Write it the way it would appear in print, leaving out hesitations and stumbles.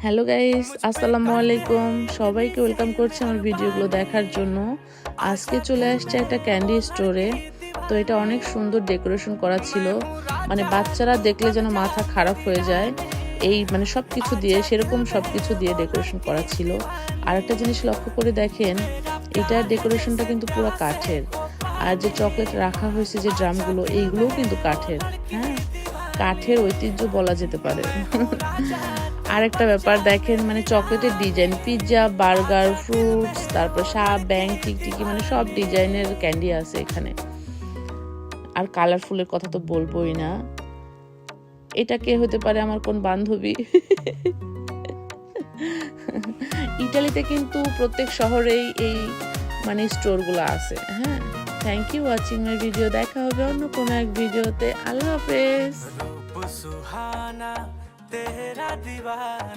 Hello guys, আসসালামু আলাইকুম। সবাইকে ওয়েলকাম করছি আমার ভিডিওগুলো দেখার জন্য। আজকে চলে আসছে একটা ক্যান্ডি স্টোরে। তো এটা অনেক সুন্দর ডেকোরেশন করা ছিল, মানে বাচ্চারা দেখলে যেন মাথা খারাপ হয়ে যায়। এই মানে সবকিছু দিয়ে, সেরকম সবকিছু দিয়ে ডেকোরেশন করা ছিল। আর একটা জিনিস লক্ষ্য করে দেখেন, এটার ডেকোরেশনটা কিন্তু পুরো কাঠের। আর যে চকলেট রাখা হয়েছে যে ড্রামগুলো, এইগুলোও কিন্তু কাঠের। হ্যাঁ, কাঠের ঐতিহ্য বলা যেতে পারে। আরেকটা ব্যাপার দেখেন, মানে চকলেটের ডিজাইন, পিৎজা, বার্গার, ফ্রুটস, তারপর সাপ, ব্যাং, টিকটিকি, মানে সব ডিজাইনের ক্যান্ডি আছে এখানে। আর কালারফুলের কথা তো বলবোই না। এটা কে হতে পারে? আমার কোন বান্ধবী। ইটালিতে কিন্তু প্রত্যেক শহরেই এই মানে স্টোরগুলো আছে। হ্যাঁ, thank you watching my video. দেখা হবে অন্য কোনো এক ভিডিওতে। আল্লাহ হাফেজ।